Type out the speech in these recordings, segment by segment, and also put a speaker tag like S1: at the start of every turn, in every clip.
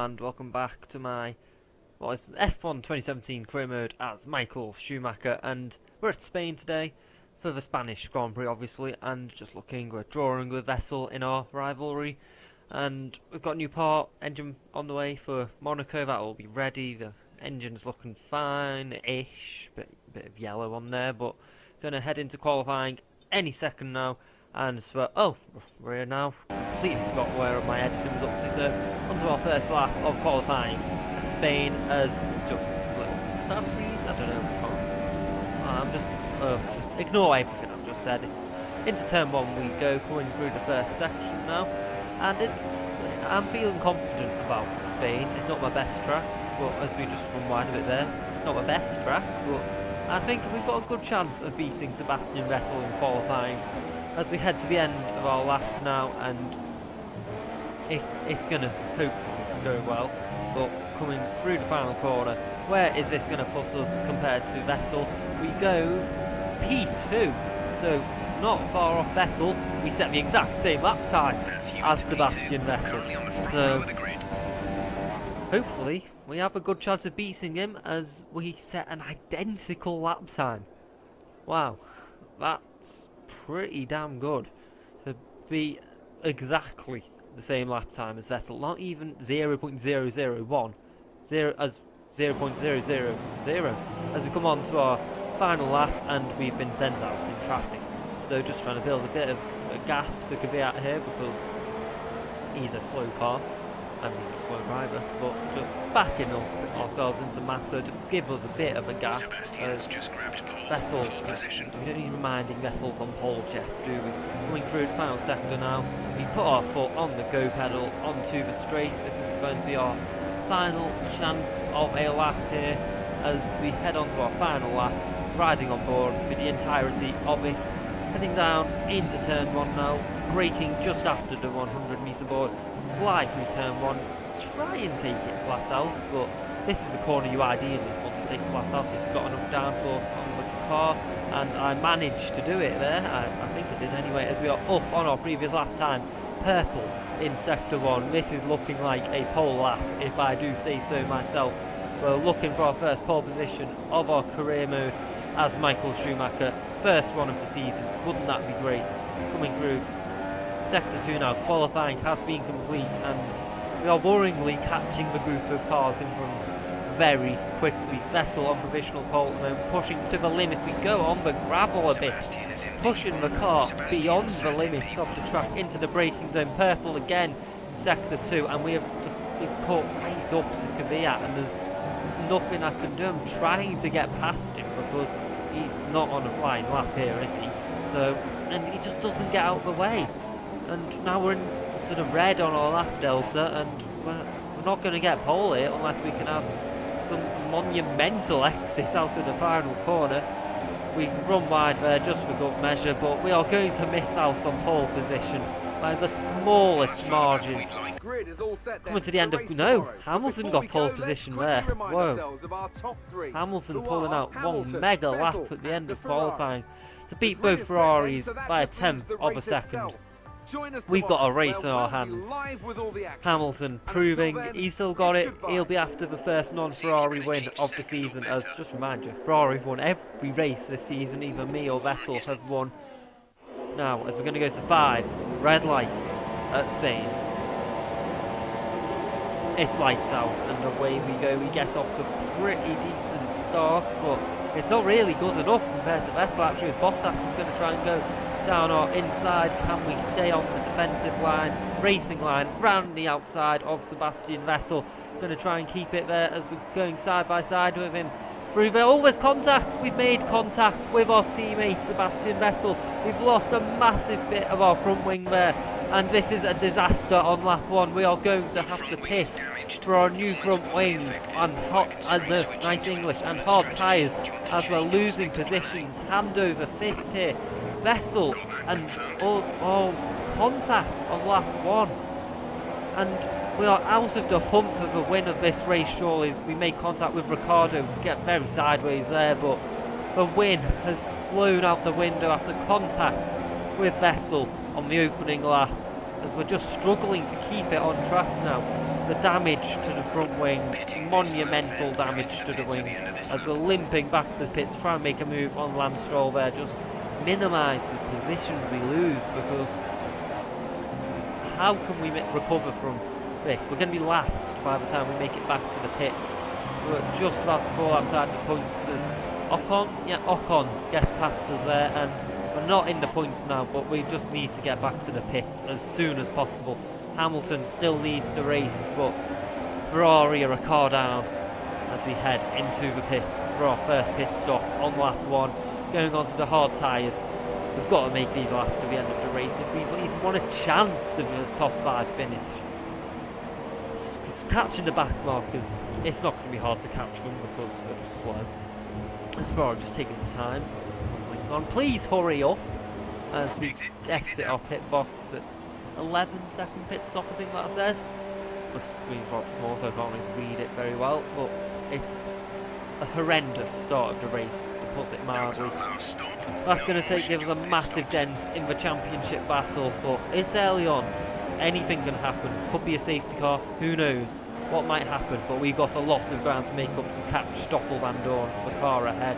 S1: and welcome back to my F1 2017 career mode as Michael Schumacher, and we're at Spain today for the Spanish Grand Prix obviously, and just looking, we're drawing with Vettel in our rivalry, and we've got a new engine on the way for Monaco. That will be ready. The engine's looking fine-ish, bit of yellow on there, but gonna head into qualifying any second now. And so, we're now completely forgot where my editing was up to. So, onto our first lap of qualifying at Spain as just is that a freeze? I don't know. I'm just ignore everything I've just said. It's into turn one we go, coming through the first section now, and I'm feeling confident about Spain. It's not my best track, but as we just run wide a bit there, it's not my best track, but I think we've got a good chance of beating Sebastian Vettel in qualifying as we head to the end of our lap now, and it's going to hopefully go well. But coming through the final corner, where is this going to put us compared to Vettel? We go P2, so not far off Vettel. We set the exact same lap time as Sebastian Vettel, so hopefully we have a good chance of beating him as we set an identical lap time. Wow, that's pretty damn good to be exactly the same lap time as Vettel, not even 0.001, 0.000 as we come on to our final lap, and we've been sent out in traffic. So just trying to build a bit of a gap to Kvyat here, because he's a slow car and he's a slow driver, but just backing up ourselves into Massa just give us a bit of a gap. Vettel, we don't even minding Vettel's on pole, Jeff, do we? Coming through the final sector now, we put our foot on the go pedal onto the straight. This is going to be our final chance of a lap here as we head on to our final lap, riding on board for the entirety of it. Heading down into turn one now, braking just after the 100 metre board, fly through turn one, try and take it flat out, but this is a corner you ideally want to take flat out if you've got enough downforce on the car, and I managed to do it there. I think I did anyway, as we are up on our previous lap time, purple in sector one. This is looking like a pole lap, if I do say so myself. We're looking for our first pole position of our career mode as Michael Schumacher, first one of the season. Wouldn't that be great? Coming through sector 2 now, qualifying has been complete, and we are worryingly catching the group of cars in front very quickly. Vettel on provisional pole at the moment, pushing to the limits. We go on the gravel a bit, pushing the car beyond the limits of the track into the braking zone. Purple again in sector 2, and we've caught right up to Kvyat, and there's nothing I can do. I'm trying to get past him because he's not on a flying lap here, is he? So, and he just doesn't get out of the way. And now we're into the red on our lap delta, and we're not going to get pole here unless we can have some monumental exits out of the final corner. We run wide there just for good measure, but we are going to miss out on pole position by the smallest margin. Coming to the end of... No, Hamilton got pole position there. Whoa. Hamilton pulling out one mega lap at the end of qualifying to beat both Ferraris by a tenth of a second. We've got a race in our hands. Hamilton proving he's still got it. He'll be after the first non-Ferrari win of the season, as just remind you, Ferrari have won every race this season. Either me or Vettel have won. Now, as we're going to go to 5 red lights at Spain. It's lights out, and away we go. We get off to a pretty decent start, but it's not really good enough compared to Vettel. Actually, Bottas is going to try and go down our inside. Can we stay on the defensive line, racing line, round the outside of Sebastian Vettel? Going to try and keep it there as we're going side by side with him through there. Oh, there's contact. We've made contact with our teammate Sebastian Vettel. We've lost a massive bit of our front wing there, and this is a disaster on lap 1. We are going to have to pit for our new front wing and the nice English and hard tyres as we're losing positions hand over fist here. Vettel and all contact on lap 1, and we are out of the hunt for the win of this race. Surely, as we make contact with Ricciardo, get very sideways there, but the win has flown out the window after contact with Vettel on the opening lap, as we're just struggling to keep it on track now. the damage to the front wing, monumental damage to the wing, as we're limping back to the pits, trying to make a move on Lance Stroll there, just minimise the positions we lose, because how can we recover from this? We're going to be last by the time we make it back to the pits. We're just about to fall outside the points as Ocon gets past us there, and we're not in the points now, but we just need to get back to the pits as soon as possible. Hamilton still leads the race, but Ferrari are a car down as we head into the pits for our first pit stop on lap 1, going on to the hard tyres. We've got to make these last to the end of the race if we even want a chance of a top 5 finish. Catching the back markers, it's not going to be hard to catch them because they're just slow. As far as just taking time. Please hurry up as we exit our pit box at 11-second pit stop, I think that says. The screen's rather small, so I can't really read it very well, but it's a horrendous start of the race, to put it mildly. That's going to give us a massive dent in the championship battle, but it's early on. Anything can happen. Could be a safety car, who knows what might happen, but we've got a lot of ground to make up to catch Stoffel Van Dorn, the car ahead.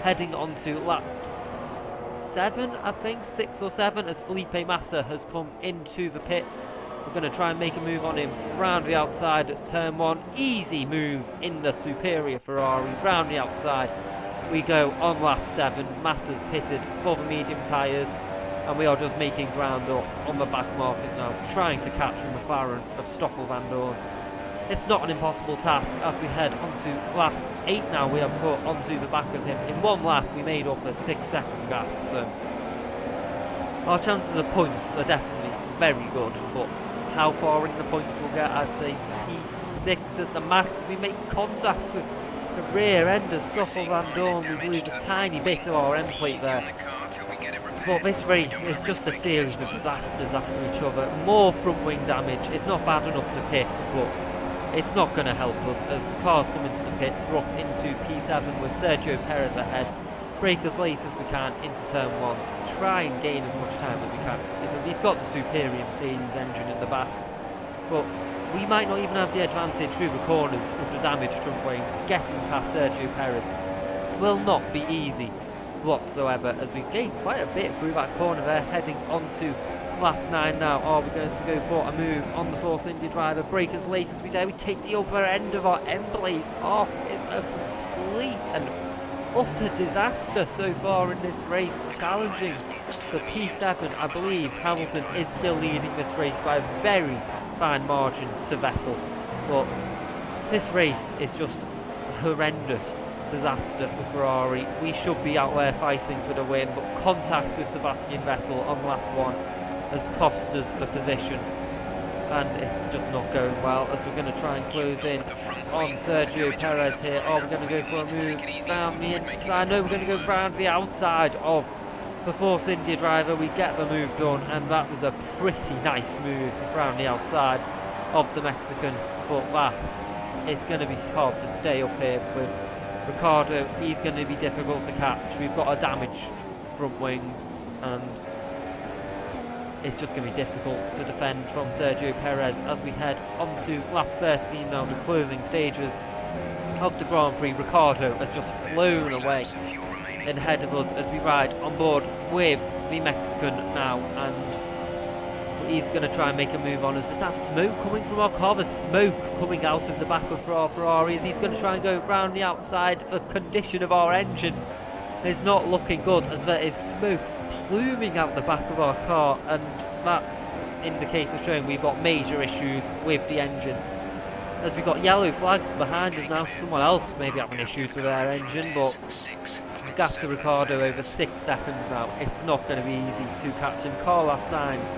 S1: Heading on to laps 7, I think, 6 or 7, as Felipe Massa has come into the pits. We're going to try and make a move on him round the outside at turn 1. Easy move in the superior Ferrari, round the outside. We go on lap 7, Massa's pitted for the medium tyres, and we are just making ground up on the back markers now, trying to catch the McLaren of Stoffel Van Dorn. It's not an impossible task as we head onto lap 8 now. We have caught onto the back of him. In one lap we made up a 6-second gap, so our chances of points are definitely very good, but how far in the points we'll get, I'd say P6 at the max. We make contact with the rear end of Stoffel Van Dorn. We lose a tiny bit of our end plate there. But this race is just a series of disasters after each other. More front wing damage. It's not bad enough to piss, but it's not going to help us as the cars come into the pits. We're up into P7 with Sergio Perez ahead. Brake as late as we can into turn 1. Try and gain as much time as we can, because he's got the superior Mercedes engine in the back. But we might not even have the advantage through the corners with the damaged front wing. Getting past Sergio Perez will not be easy whatsoever, as we gain quite a bit through that corner there, heading onto lap 9 now. Are we going to go for a move on the Force India driver? Brake as late as we dare. We take the other end of our end blades off. It's a complete and utter disaster so far in this race. Challenging for P7, I believe Hamilton is still leading this race by a very fine margin to Vettel, but this race is just a horrendous disaster for Ferrari. We should be out there fighting for the win, but contact with Sebastian Vettel on lap 1 has cost us the position, and it's just not going well as we're going to try and close in on Sergio Perez here. Oh, we're going to go for a move down the inside. No, we're going to go round the outside of the Force India driver. We get the move done, and that was a pretty nice move round the outside of the Mexican, but it's going to be hard to stay up here with Ricardo. He's going to be difficult to catch. We've got a damaged front wing, and it's just going to be difficult to defend from Sergio Perez as we head onto lap 13 now, the closing stages of the Grand Prix. Ricardo has just flown away ahead of us as we ride on board with the Mexican now, and he's going to try and make a move on us. Is that smoke coming from our car? There's smoke coming out of the back of our Ferraris. He's going to try and go round the outside. The condition of our engine is not looking good as there is smoke pluming out the back of our car, and that indicator showing we've got major issues with the engine. As we've got yellow flags behind us now, someone else may be having issues with their engine, but the gap to Ricardo over 6 seconds now. It's not going to be easy to catch him. Carlos Sainz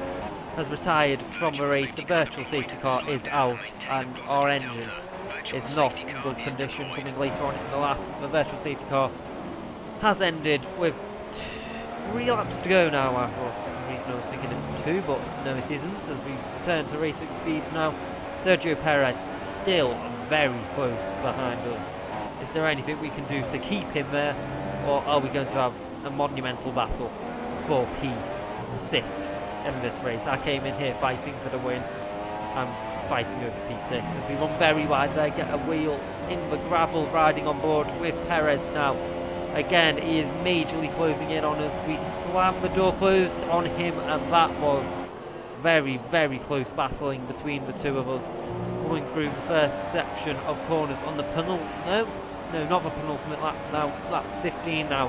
S1: has retired from the race. The virtual safety car is out, and our engine is not in good condition. Coming later on in the lap, the virtual safety car has ended with 3 laps to go now. For some reason I was thinking it was 2, but no, it isn't, as we return to racing speeds now. Sergio Perez still very close behind us. Is there anything we can do to keep him there, or are we going to have a monumental battle for P6 in this race? I came in here fighting for the win. I'm fighting over P6 as we run very wide there, get a wheel in the gravel, riding on board with Perez now. Again, he is majorly closing in on us. We slam the door closed on him, and that was very, very close battling between the two of us. Coming through the first section of corners on the no, not the penultimate lap now, lap 15 now.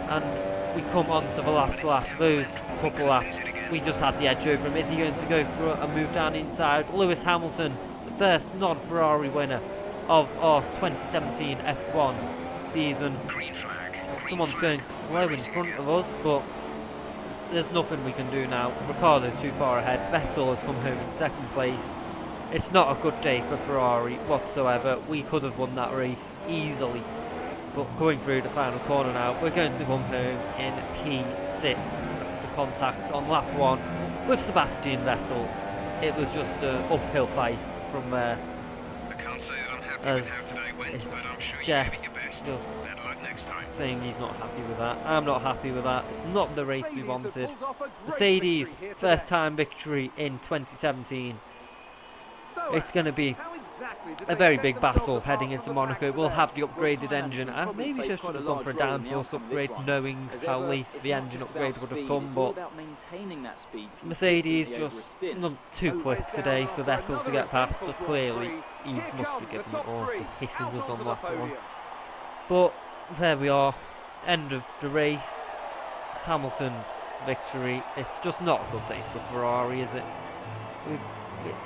S1: And we come on to the last lap. Those couple laps, we just had the edge over him. Is he going to go through and move down inside? Lewis Hamilton, the first non-Ferrari winner of our 2017 F1 season. Someone's going slow in front of us, but there's nothing we can do now. Ricciardo's too far ahead. Vettel has come home in second place. It's not a good day for Ferrari whatsoever. We could have won that race easily. But going through the final corner now, we're going to come home in P6 after contact on lap 1 with Sebastian Vettel. It was just an uphill fight from there. As it's Jeff just saying he's not happy with that. I'm not happy with that. It's not the race we wanted. Mercedes, first time victory in 2017. It's going to be a very big battle heading into Monaco. We'll have the upgraded engine. I maybe just should have gone for a downforce upgrade, knowing how late the engine upgrade would have come, but Mercedes just not too quick today for Vettel to get past. But clearly, he must be giving it all after hitting us on lap 1. But there we are, end of the race. Hamilton victory. It's just not a good day for Ferrari, is it?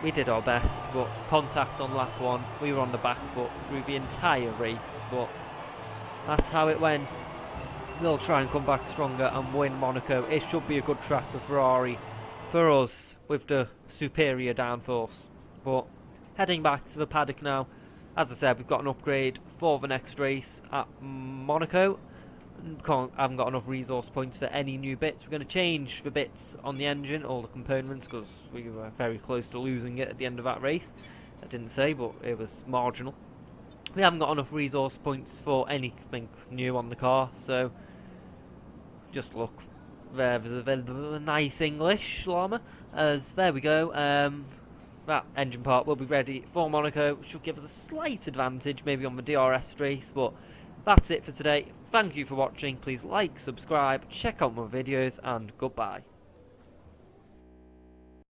S1: We did our best, but contact on lap 1, we were on the back foot through the entire race, but that's how it went. We'll try and come back stronger and win Monaco. It should be a good track for Ferrari, for us, with the superior downforce. But heading back to the paddock now, as I said, we've got an upgrade for the next race at Monaco. I haven't got enough resource points for any new bits. We're going to change the bits on the engine, all the components, because we were very close to losing it at the end of that race. I didn't say, but it was marginal. We haven't got enough resource points for anything new on the car, so just look. There's a nice English llama, as there we go. That engine part will be ready for Monaco. Should give us a slight advantage, maybe on the DRS race, but that's it for today. Thank you for watching. Please like, subscribe, check out more videos, and goodbye.